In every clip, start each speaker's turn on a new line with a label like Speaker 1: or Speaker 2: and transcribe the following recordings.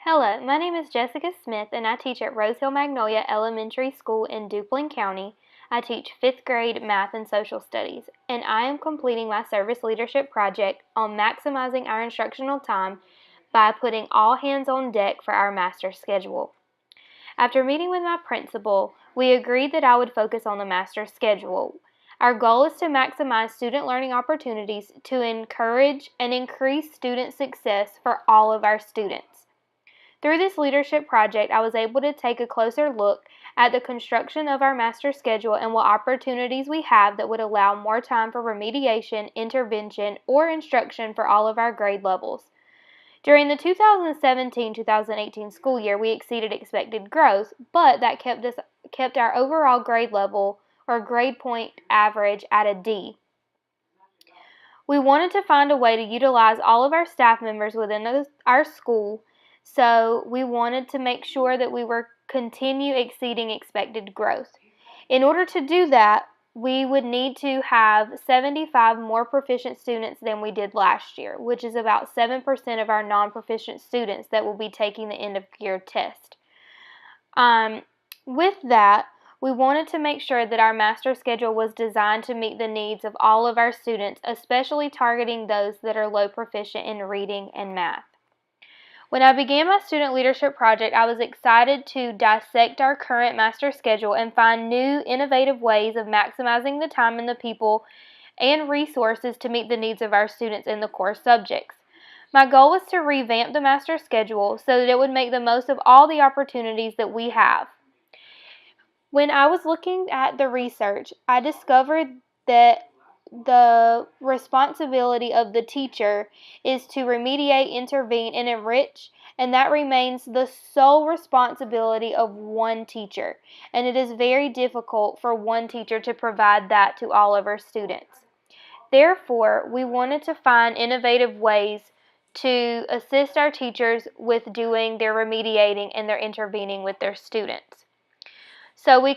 Speaker 1: Hello, my name is Jessica Smith and I teach at Rosehill Magnolia Elementary School in Duplin County. I teach 5th grade math and social studies, and I am completing my service leadership project on maximizing our instructional time by putting all hands on deck for our master schedule. After meeting with my principal, we agreed that I would focus on the master schedule. Our goal is to maximize student learning opportunities to encourage and increase student success for all of our students. Through this leadership project, I was able to take a closer look at the construction of our master schedule and what opportunities we have that would allow more time for remediation, intervention, or instruction for all of our grade levels. During the 2017-2018 school year, we exceeded expected growth, but that kept our overall grade level or grade point average at a D. We wanted to find a way to utilize all of our staff members within our school, so we wanted to make sure that we were continue exceeding expected growth. In order to do that, we would need to have 75 more proficient students than we did last year, which is about 7% of our non-proficient students that will be taking the end of year test. With that, we wanted to make sure that our master schedule was designed to meet the needs of all of our students, especially targeting those that are low proficient in reading and math. When I began my student leadership project, I was excited to dissect our current master schedule and find new, innovative ways of maximizing the time and the people and resources to meet the needs of our students in the core subjects. My goal was to revamp the master schedule so that it would make the most of all the opportunities that we have. When I was looking at the research, I discovered that the responsibility of the teacher is to remediate, intervene, and enrich, and that remains the sole responsibility of one teacher, and it is very difficult for one teacher to provide that to all of our students. Therefore, we wanted to find innovative ways to assist our teachers with doing their remediating and their intervening with their students. So we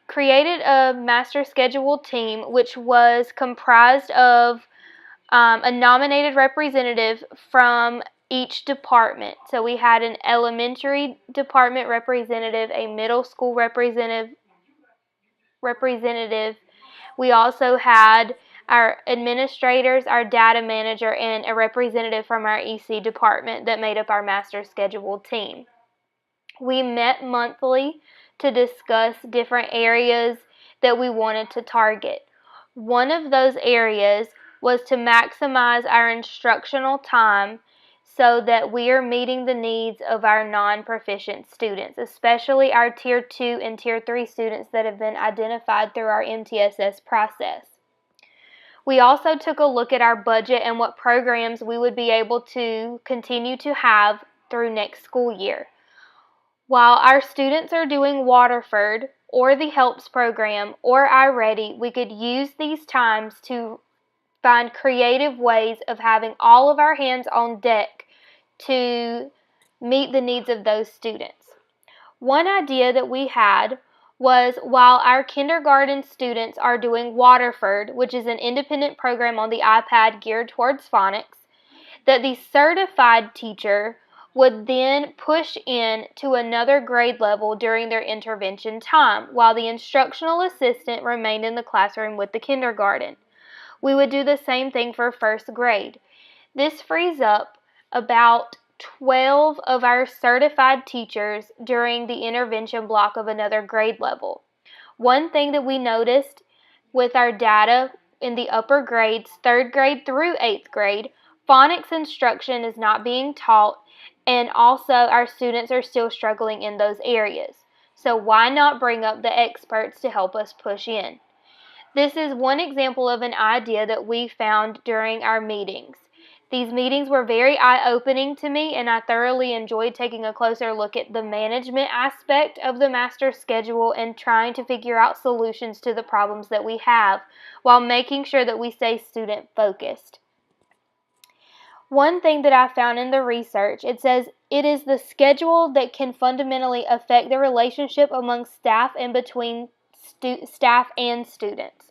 Speaker 1: created a master schedule team, which was comprised of a nominated representative from each department. So we had an elementary department representative, a middle school representative. We also had our administrators, our data manager, and a representative from our EC department that made up our master schedule team. We met monthly to discuss different areas that we wanted to target. One of those areas was to maximize our instructional time so that we are meeting the needs of our non-proficient students, especially our Tier 2 and Tier 3 students that have been identified through our MTSS process. We also took a look at our budget and what programs we would be able to continue to have through next school year. While our students are doing Waterford or the HELPS program or iReady, we could use these times to find creative ways of having all of our hands on deck to meet the needs of those students. One idea that we had was while our kindergarten students are doing Waterford, which is an independent program on the iPad geared towards phonics, that the certified teacher would then push in to another grade level during their intervention time, while the instructional assistant remained in the classroom with the kindergarten. We would do the same thing for first grade. This frees up about 12 of our certified teachers during the intervention block of another grade level. One thing that we noticed with our data in the upper grades, 3rd grade through 8th grade, phonics instruction is not being taught, and also our students are still struggling in those areas. So why not bring up the experts to help us push in? This is one example of an idea that we found during our meetings. These meetings were very eye-opening to me, and I thoroughly enjoyed taking a closer look at the management aspect of the master schedule and trying to figure out solutions to the problems that we have while making sure that we stay student-focused. One thing that I found in the research, it says it is the schedule that can fundamentally affect the relationship among staff and between staff and students.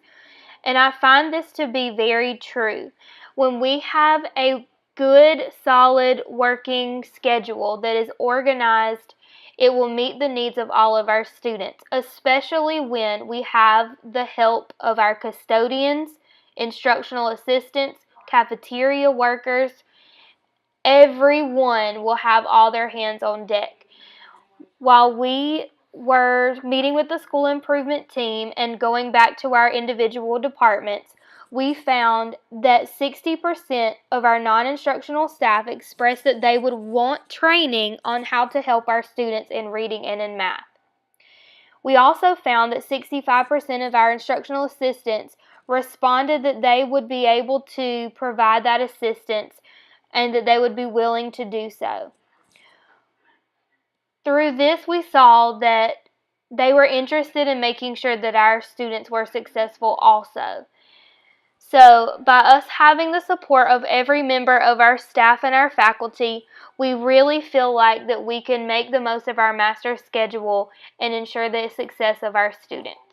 Speaker 1: And I find this to be very true. When we have a good, solid working schedule that is organized, it will meet the needs of all of our students, especially when we have the help of our custodians, instructional assistants, cafeteria workers. Everyone will have all their hands on deck. While we were meeting with the school improvement team and going back to our individual departments, we found that 60% of our non-instructional staff expressed that they would want training on how to help our students in reading and in math. We also found that 65% of our instructional assistants responded that they would be able to provide that assistance and that they would be willing to do so. Through this, we saw that they were interested in making sure that our students were successful also. So, by us having the support of every member of our staff and our faculty, we really feel like that we can make the most of our master's schedule and ensure the success of our students.